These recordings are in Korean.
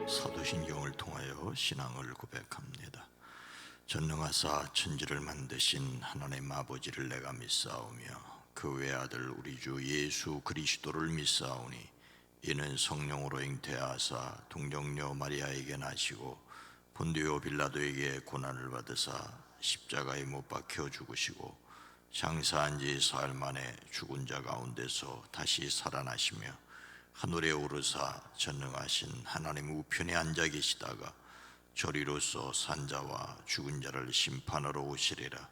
사도신경을 통하여 신앙을 고백합니다. 전능하사 천지를 만드신 하나님 아버지를 내가 믿사오며 그 외아들 우리 주 예수 그리스도를 믿사오니 이는 성령으로 잉태하사 동정녀 마리아에게 나시고 본디오 빌라도에게 고난을 받으사 십자가에 못 박혀 죽으시고 장사한 지 사흘 만에 죽은 자 가운데서 다시 살아나시며 하늘에 오르사 전능하신 하나님 우편에 앉아 계시다가 저리로서 산자와 죽은 자를 심판하러 오시리라.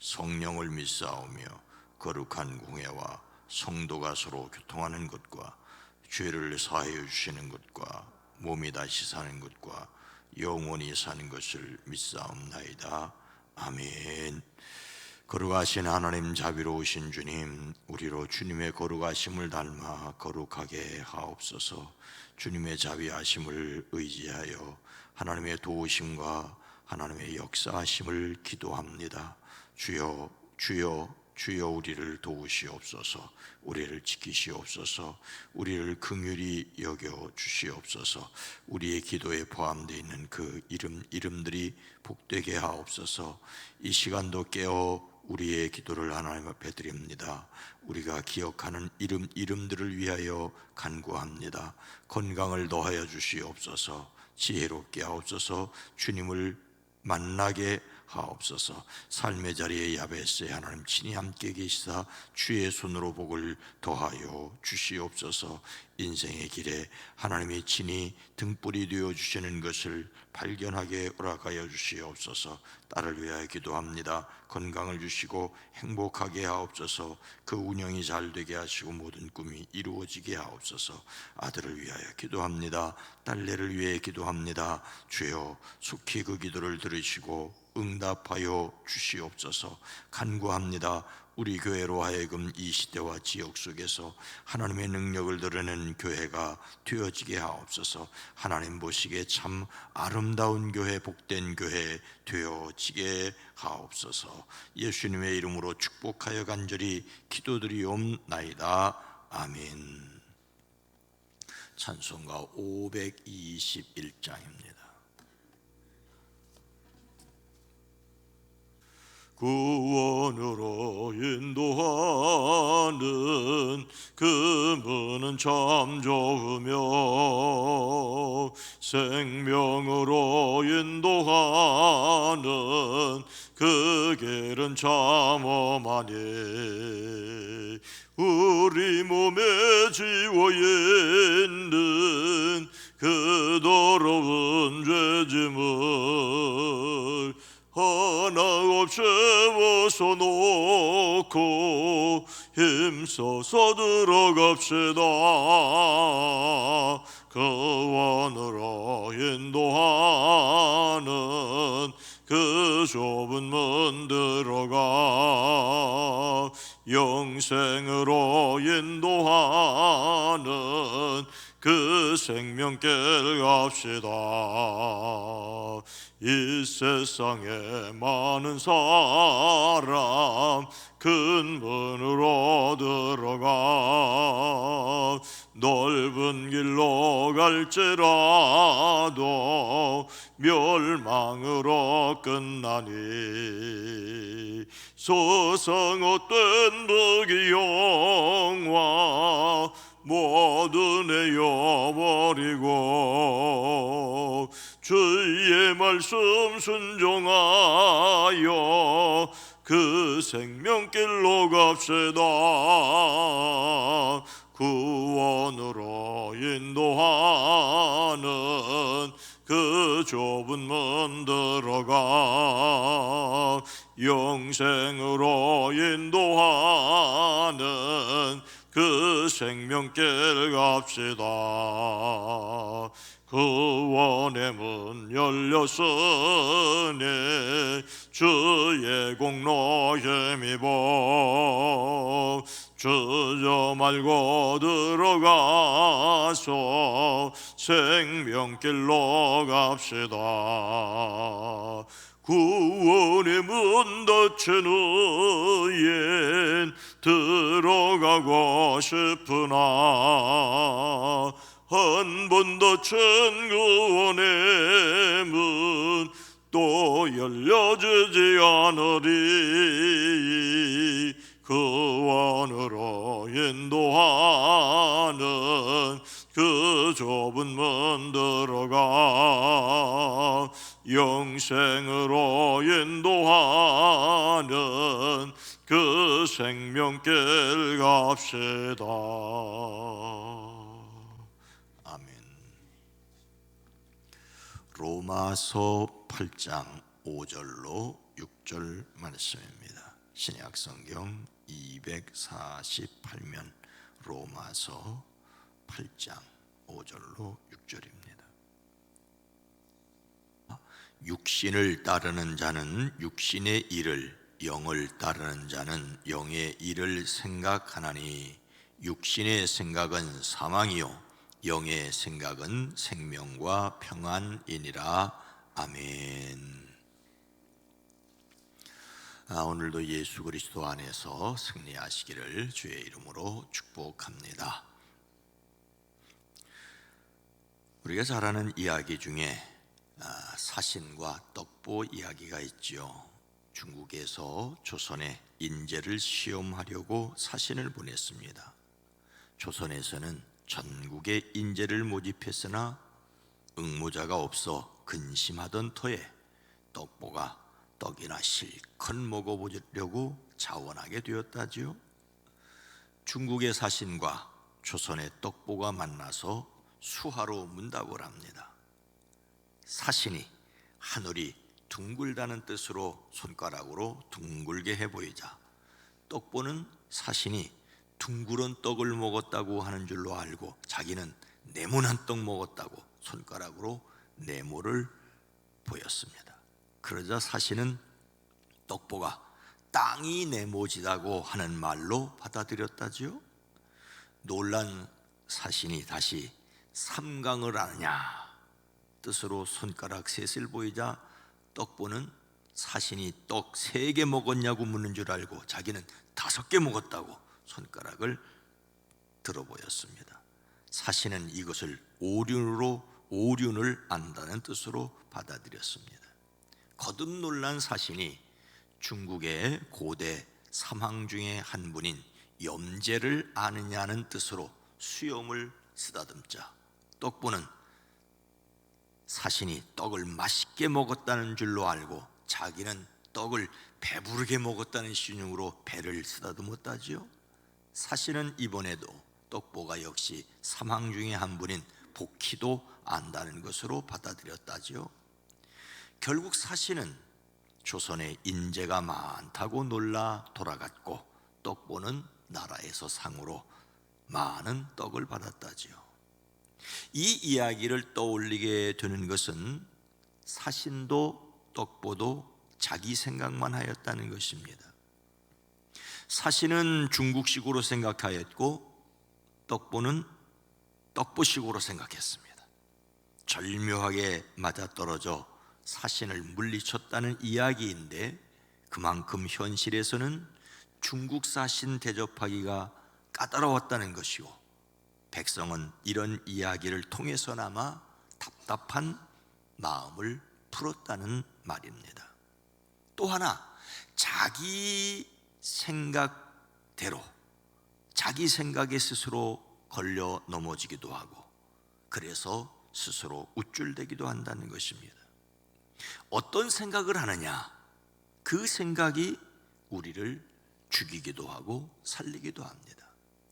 성령을 믿사오며 거룩한 공회와 성도가 서로 교통하는 것과 죄를 사하여 주시는 것과 몸이 다시 사는 것과 영원히 사는 것을 믿사옵나이다. 아멘. 거룩하신 하나님, 자비로우신 주님, 우리로 주님의 거룩하심을 닮아 거룩하게 하옵소서. 주님의 자비하심을 의지하여 하나님의 도우심과 하나님의 역사하심을 기도합니다. 주여, 주여, 주여, 우리를 도우시옵소서. 우리를 지키시옵소서. 우리를 긍휼히 여겨 주시옵소서. 우리의 기도에 포함되어 있는 그 이름들이 복되게 하옵소서. 이 시간도 깨어 우리의 기도를 하나님 앞에 드립니다. 우리가 기억하는 이름들을 위하여 간구합니다. 건강을 더하여 주시옵소서. 지혜롭게 하옵소서. 주님을 만나게 하옵소서. 삶의 자리에 야베스에 하나님 친히 함께 계시사 주의 손으로 복을 더하여 주시옵소서. 인생의 길에 하나님이 친히 등불이 되어 주시는 것을 발견하게 허락하여 주시옵소서. 딸을 위하여 기도합니다. 건강을 주시고 행복하게 하옵소서. 그 운영이 잘 되게 하시고 모든 꿈이 이루어지게 하옵소서. 아들을 위하여 기도합니다. 딸내를 위해 기도합니다. 주여, 속히 그 기도를 들으시고 응답하여 주시옵소서. 간구합니다. 우리 교회로 하여금 이 시대와 지역 속에서 하나님의 능력을 드러내는 교회가 되어지게 하옵소서. 하나님 보시기에 참 아름다운 교회, 복된 교회 되어지게 하옵소서. 예수님의 이름으로 축복하여 간절히 기도드리옵나이다. 아멘. 찬송가 521장입니다. 구원으로 인도하는 그 문은 참 좋으며 생명으로 인도하는 그 길은 참 험하니 우리 몸에 지워 있는 그 더러운 죄짐을 하나 없이 벗어놓고 힘써서 들어갑시다. 그 원으로 인도하는 그 좁은 문 들어가 영생으로 인도하는 그 생명길 갑시다. 이 세상에 많은 사람 큰 문으로 들어가 넓은 길로 갈지라도 멸망으로 끝나니 소성헛된 무기 영화 모두 내어버리고 주의 말씀 순종하여 그 생명길로 갑시다. 구원으로 인도하는 그 좁은 문 들어가 영생으로 인도하는 그 생명길 갑시다. 구원의 문 열렸으니 주의 공로 힘입어 주저 말고 들어가서 생명길로 갑시다. 구원의 문 닫힌 후엔 들어가고 싶으나 한 번 더 천구원의 문 또 열려주지 않으리. 그 안으로 인도하는 그 좁은 문 들어가 영생으로 인도하는 그 생명길 갑시다. 아멘. 로마서 8장 5절로 6절 말씀입니다. 신약성경 248면 로마서 8장 5절로 6절입니다. 육신을 따르는 자는 육신의 일을, 영을 따르는 자는 영의 일을 생각하나니 육신의 생각은 사망이요 영의 생각은 생명과 평안이니라. 아멘. 오늘도 예수 그리스도 안에서 승리하시기를 주의 이름으로 축복합니다. 우리가 잘 아는 이야기 중에 사신과 떡보 이야기가 있지요. 중국에서 조선에 인재를 시험하려고 사신을 보냈습니다. 조선에서는 전국에 인재를 모집했으나 응모자가 없어 근심하던 터에 떡보가 떡이나 실컷 먹어보려고 자원하게 되었다지요. 중국의 사신과 조선의 떡보가 만나서 수하로 문답을 합니다. 사신이 하늘이 둥글다는 뜻으로 손가락으로 둥글게 해보이자 떡보는 사신이 둥그런 떡을 먹었다고 하는 줄로 알고 자기는 네모난 떡 먹었다고 손가락으로 네모를 보였습니다. 그러자 사신은 떡보가 땅이 네모지다고 하는 말로 받아들였다지요. 놀란 사신이 다시 삼강을 아느냐 뜻으로 손가락 셋을 보이자 떡보는 사신이 떡 3개 먹었냐고 묻는 줄 알고 자기는 5개 먹었다고 손가락을 들어 보였습니다. 사신은 이것을 오륜을 안다는 뜻으로 받아들였습니다. 거듭 놀란 사신이 중국의 고대 삼황 중에 한 분인 염제를 아느냐는 뜻으로 수염을 쓰다듬자 떡보는 사신이 떡을 맛있게 먹었다는 줄로 알고 자기는 떡을 배부르게 먹었다는 신용으로 배를 쓰다듬었다지요. 사신은 이번에도 떡보가 역시 삼황 중에 한 분인 복희도 안다는 것으로 받아들였다지요. 결국 사신은 조선에 인재가 많다고 놀라 돌아갔고 떡보는 나라에서 상으로 많은 떡을 받았다지요. 이 이야기를 떠올리게 되는 것은 사신도 떡보도 자기 생각만 하였다는 것입니다. 사신은 중국식으로 생각하였고 떡보는 떡보식으로 생각했습니다. 절묘하게 맞아떨어져 사신을 물리쳤다는 이야기인데 그만큼 현실에서는 중국 사신 대접하기가 까다로웠다는 것이고 백성은 이런 이야기를 통해서나마 답답한 마음을 풀었다는 말입니다. 또 하나 자기 생각대로 자기 생각에 스스로 걸려 넘어지기도 하고 그래서 스스로 우쭐대기도 한다는 것입니다. 어떤 생각을 하느냐 그 생각이 우리를 죽이기도 하고 살리기도 합니다.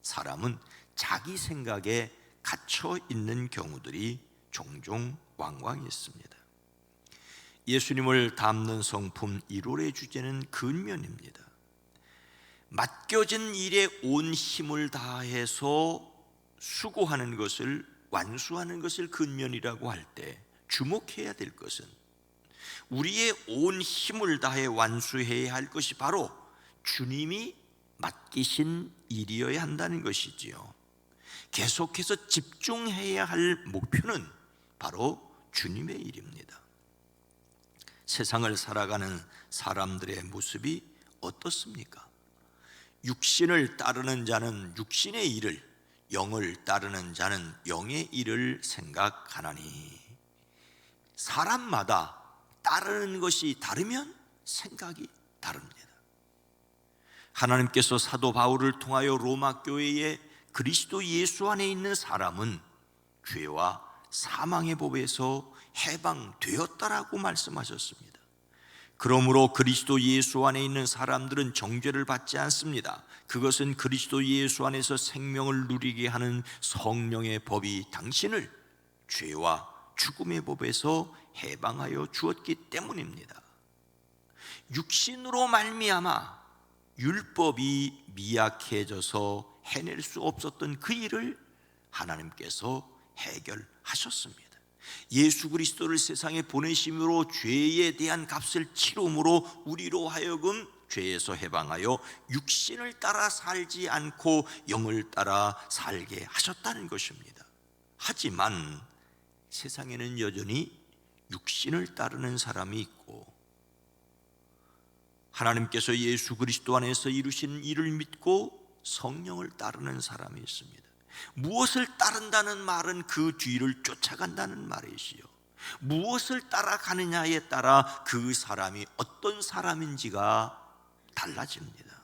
사람은 자기 생각에 갇혀 있는 경우들이 종종 왕왕 있습니다. 예수님을 닮는 성품 1월의 주제는 근면입니다. 맡겨진 일에 온 힘을 다해서 수고하는 것을 완수하는 것을 근면이라고 할 때 주목해야 될 것은 우리의 온 힘을 다해 완수해야 할 것이 바로 주님이 맡기신 일이어야 한다는 것이지요. 계속해서 집중해야 할 목표는 바로 주님의 일입니다. 세상을 살아가는 사람들의 모습이 어떻습니까? 육신을 따르는 자는 육신의 일을, 영을 따르는 자는 영의 일을 생각하나니. 사람마다 따르는 것이 다르면 생각이 다릅니다. 하나님께서 사도 바울을 통하여 로마 교회에 그리스도 예수 안에 있는 사람은 죄와 사망의 법에서 해방되었다라고 말씀하셨습니다. 그러므로 그리스도 예수 안에 있는 사람들은 정죄를 받지 않습니다. 그것은 그리스도 예수 안에서 생명을 누리게 하는 성령의 법이 당신을 죄와 죽음의 법에서 해방하여 주었기 때문입니다. 육신으로 말미암아 율법이 미약해져서 해낼 수 없었던 그 일을 하나님께서 해결하셨습니다. 예수 그리스도를 세상에 보내심으로 죄에 대한 값을 치름으로 우리로 하여금 죄에서 해방하여 육신을 따라 살지 않고 영을 따라 살게 하셨다는 것입니다. 하지만 세상에는 여전히 육신을 따르는 사람이 있고, 하나님께서 예수 그리스도 안에서 이루신 일을 믿고 성령을 따르는 사람이 있습니다. 무엇을 따른다는 말은 그 뒤를 쫓아간다는 말이시요, 무엇을 따라가느냐에 따라 그 사람이 어떤 사람인지가 달라집니다.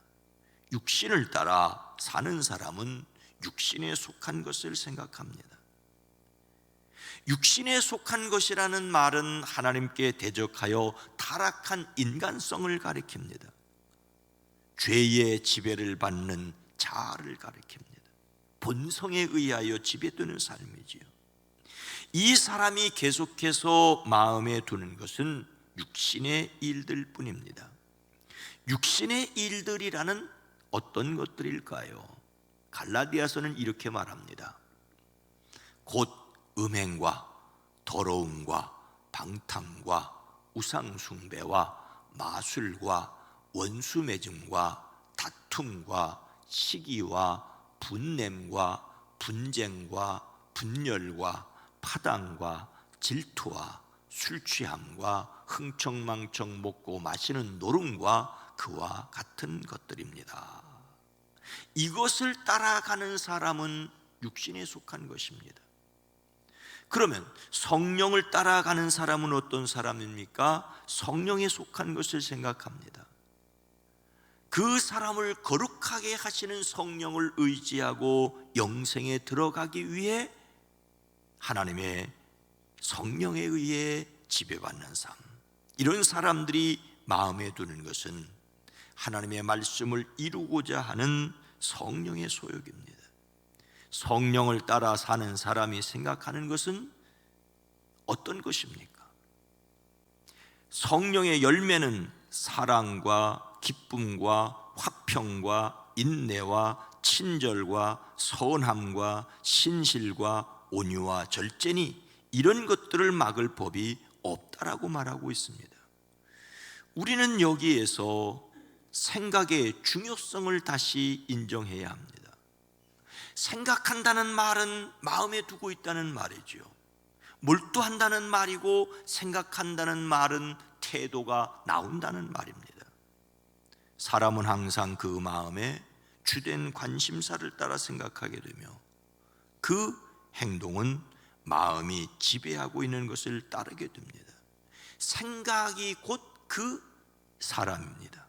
육신을 따라 사는 사람은 육신에 속한 것을 생각합니다. 육신에 속한 것이라는 말은 하나님께 대적하여 타락한 인간성을 가리킵니다. 죄의 지배를 받는 자아를 가리킵니다. 본성에 의하여 지배되는 삶이지요. 이 사람이 계속해서 마음에 두는 것은 육신의 일들 뿐입니다. 육신의 일들이라는 어떤 것들일까요? 갈라디아서는 이렇게 말합니다. 곧 음행과 더러움과 방탕과 우상숭배와 마술과 원수매증과 다툼과 시기와 분냄과 분쟁과 분열과 파당과 질투와 술취함과 흥청망청 먹고 마시는 노름과 그와 같은 것들입니다. 이것을 따라가는 사람은 육신에 속한 것입니다. 그러면 성령을 따라가는 사람은 어떤 사람입니까? 성령에 속한 것을 생각합니다. 그 사람을 거룩하게 하시는 성령을 의지하고 영생에 들어가기 위해 하나님의 성령에 의해 지배받는 삶, 이런 사람들이 마음에 두는 것은 하나님의 말씀을 이루고자 하는 성령의 소욕입니다. 성령을 따라 사는 사람이 생각하는 것은 어떤 것입니까? 성령의 열매는 사랑과 기쁨과 화평과 인내와 친절과 선함과 신실과 온유와 절제니 이런 것들을 막을 법이 없다라고 말하고 있습니다. 우리는 여기에서 생각의 중요성을 다시 인정해야 합니다. 생각한다는 말은 마음에 두고 있다는 말이죠. 몰두한다는 말이고, 생각한다는 말은 태도가 나온다는 말입니다. 사람은 항상 그 마음에 주된 관심사를 따라 생각하게 되며 그 행동은 마음이 지배하고 있는 것을 따르게 됩니다. 생각이 곧 그 사람입니다.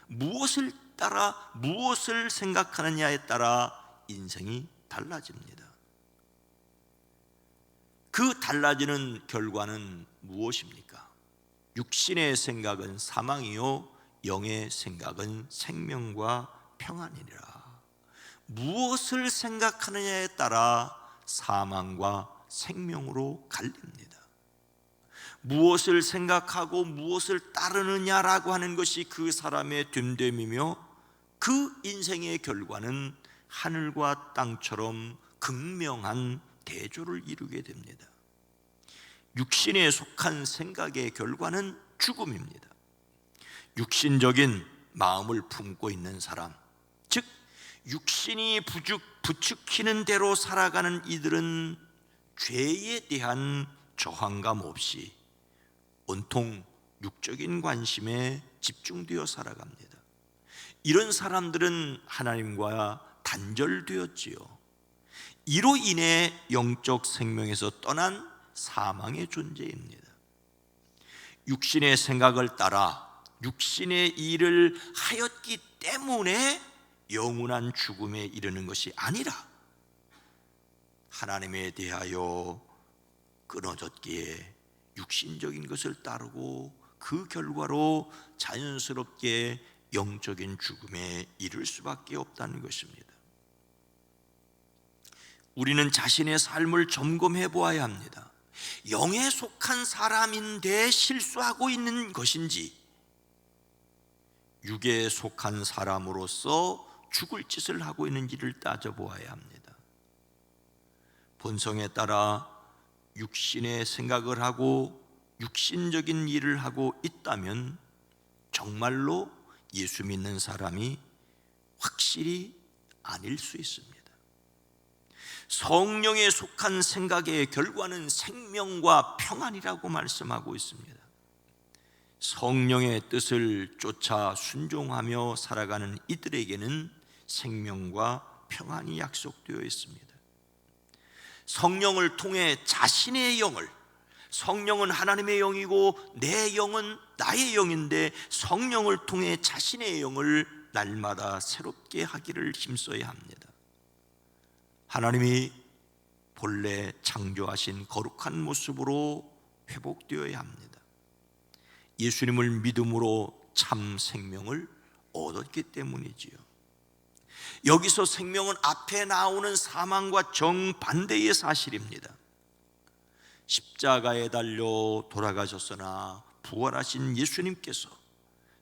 무엇을 따라 무엇을 생각하느냐에 따라 인생이 달라집니다. 그 달라지는 결과는 무엇입니까? 육신의 생각은 사망이요 영의 생각은 생명과 평안이니라. 무엇을 생각하느냐에 따라 사망과 생명으로 갈립니다. 무엇을 생각하고 무엇을 따르느냐라고 하는 것이 그 사람의 됨됨이며 그 인생의 결과는 하늘과 땅처럼 극명한 대조를 이루게 됩니다. 육신에 속한 생각의 결과는 죽음입니다. 육신적인 마음을 품고 있는 사람, 즉 육신이 부추기는 대로 살아가는 이들은 죄에 대한 저항감 없이 온통 육적인 관심에 집중되어 살아갑니다. 이런 사람들은 하나님과 단절되었지요. 이로 인해 영적 생명에서 떠난 사망의 존재입니다. 육신의 생각을 따라 육신의 일을 하였기 때문에 영원한 죽음에 이르는 것이 아니라 하나님에 대하여 끊어졌기에 육신적인 것을 따르고 그 결과로 자연스럽게 영적인 죽음에 이를 수밖에 없다는 것입니다. 우리는 자신의 삶을 점검해 보아야 합니다. 영에 속한 사람인데 실수하고 있는 것인지, 육에 속한 사람으로서 죽을 짓을 하고 있는지를 따져보아야 합니다. 본성에 따라 육신의 생각을 하고 육신적인 일을 하고 있다면 정말로 예수 믿는 사람이 확실히 아닐 수 있습니다. 성령에 속한 생각의 결과는 생명과 평안이라고 말씀하고 있습니다. 성령의 뜻을 쫓아 순종하며 살아가는 이들에게는 생명과 평안이 약속되어 있습니다. 성령을 통해 자신의 영을, 성령은 하나님의 영이고 내 영은 나의 영인데 성령을 통해 자신의 영을 날마다 새롭게 하기를 힘써야 합니다. 하나님이 본래 창조하신 거룩한 모습으로 회복되어야 합니다. 예수님을 믿음으로 참 생명을 얻었기 때문이지요. 여기서 생명은 앞에 나오는 사망과 정반대의 사실입니다. 십자가에 달려 돌아가셨으나 부활하신 예수님께서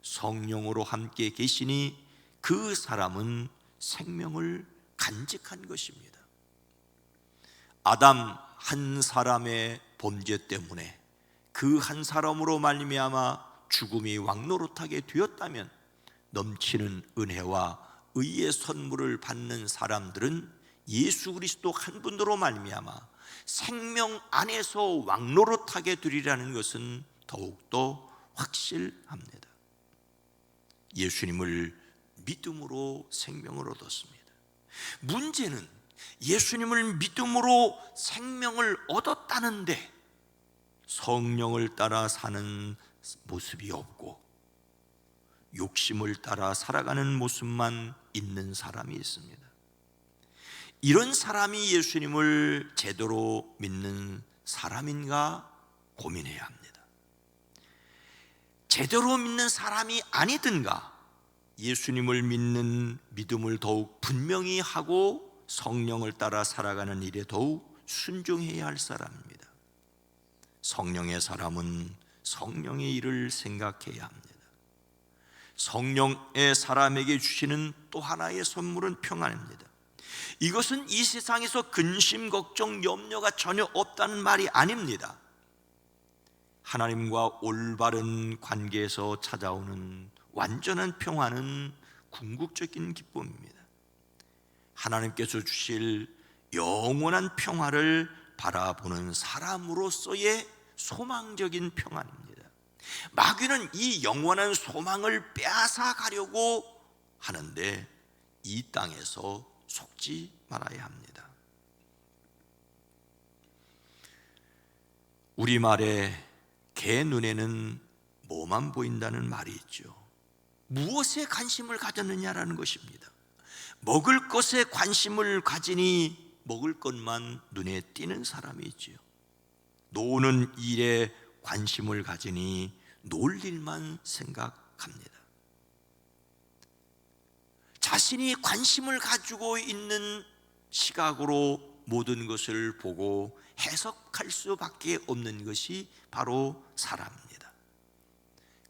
성령으로 함께 계시니 그 사람은 생명을 간직한 것입니다. 아담 한 사람의 범죄 때문에 그 한 사람으로 말미암아 죽음이 왕노릇하게 되었다면 넘치는 은혜와 의의 선물을 받는 사람들은 예수 그리스도 한 분으로 말미암아 생명 안에서 왕노릇하게 되리라는 것은 더욱더 확실합니다. 예수님을 믿음으로 생명을 얻었습니다. 문제는 예수님을 믿음으로 생명을 얻었다는데 성령을 따라 사는 모습이 없고 욕심을 따라 살아가는 모습만 있는 사람이 있습니다. 이런 사람이 예수님을 제대로 믿는 사람인가 고민해야 합니다. 제대로 믿는 사람이 아니든가 예수님을 믿는 믿음을 더욱 분명히 하고 성령을 따라 살아가는 일에 더욱 순종해야 할 사람입니다. 성령의 사람은 성령의 일을 생각해야 합니다. 성령의 사람에게 주시는 또 하나의 선물은 평안입니다. 이것은 이 세상에서 근심, 걱정, 염려가 전혀 없다는 말이 아닙니다. 하나님과 올바른 관계에서 찾아오는 완전한 평안은 궁극적인 기쁨입니다. 하나님께서 주실 영원한 평화를 바라보는 사람으로서의 소망적인 평안입니다. 마귀는 이 영원한 소망을 빼앗아 가려고 하는데 이 땅에서 속지 말아야 합니다. 우리말에 개 눈에는 뭐만 보인다는 말이 있죠. 무엇에 관심을 가졌느냐라는 것입니다. 먹을 것에 관심을 가지니 먹을 것만 눈에 띄는 사람이 있지요. 노는 일에 관심을 가지니 놀 일만 생각합니다. 자신이 관심을 가지고 있는 시각으로 모든 것을 보고 해석할 수밖에 없는 것이 바로 사람입니다.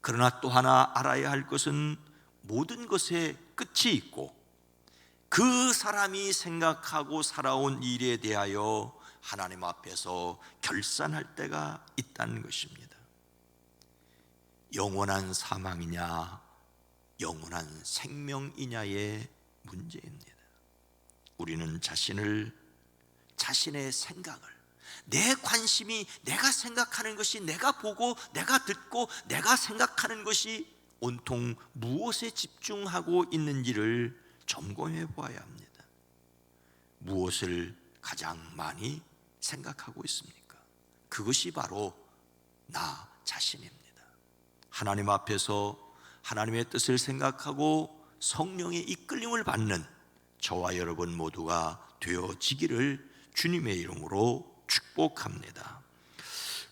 그러나 또 하나 알아야 할 것은 모든 것에 끝이 있고 그 사람이 생각하고 살아온 일에 대하여 하나님 앞에서 결산할 때가 있다는 것입니다. 영원한 사망이냐 영원한 생명이냐의 문제입니다. 우리는 자신의 생각을, 내 관심이, 내가 생각하는 것이, 내가 보고 내가 듣고 내가 생각하는 것이 온통 무엇에 집중하고 있는지를 점검해 보아야 합니다. 무엇을 가장 많이 생각하고 있습니까? 그것이 바로 나 자신입니다. 하나님 앞에서 하나님의 뜻을 생각하고 성령의 이끌림을 받는 저와 여러분 모두가 되어지기를 주님의 이름으로 축복합니다.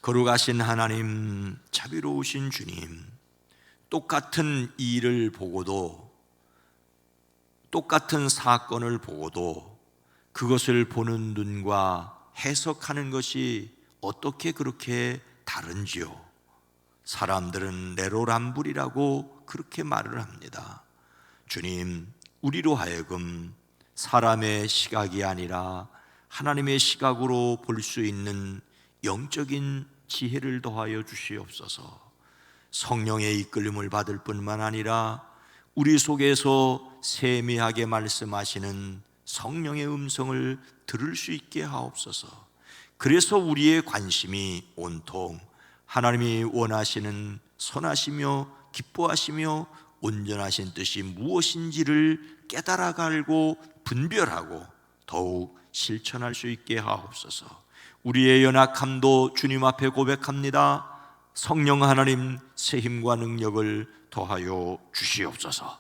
거룩하신 하나님, 자비로우신 주님, 똑같은 일을 보고도, 똑같은 사건을 보고도 그것을 보는 눈과 해석하는 것이 어떻게 그렇게 다른지요? 사람들은 내로남불이라고 그렇게 말을 합니다. 주님, 우리로 하여금 사람의 시각이 아니라 하나님의 시각으로 볼 수 있는 영적인 지혜를 더하여 주시옵소서. 성령의 이끌림을 받을 뿐만 아니라 우리 속에서 세미하게 말씀하시는 성령의 음성을 들을 수 있게 하옵소서. 그래서 우리의 관심이 온통 하나님이 원하시는 선하시며 기뻐하시며 온전하신 뜻이 무엇인지를 깨달아 알고 분별하고 더욱 실천할 수 있게 하옵소서. 우리의 연약함도 주님 앞에 고백합니다. 성령 하나님, 새 힘과 능력을 더하여 주시옵소서.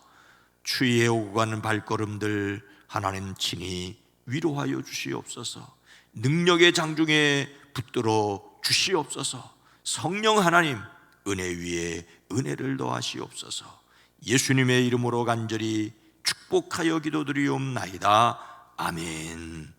추위에 오고 가는 발걸음들 하나님 친히 위로하여 주시옵소서. 능력의 장중에 붙들어 주시옵소서. 성령 하나님, 은혜 위에 은혜를 더하시옵소서. 예수님의 이름으로 간절히 축복하여 기도드리옵나이다. 아멘.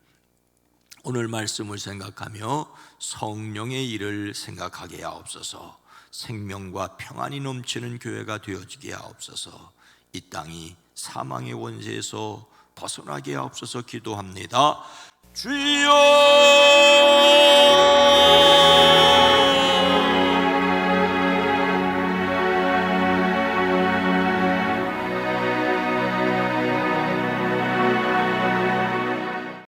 오늘 말씀을 생각하며 성령의 일을 생각하게 하옵소서. 생명과 평안이 넘치는 교회가 되어지게 하옵소서. 이 땅이 사망의 원세에서 벗어나게 하옵소서. 기도합니다. 주여!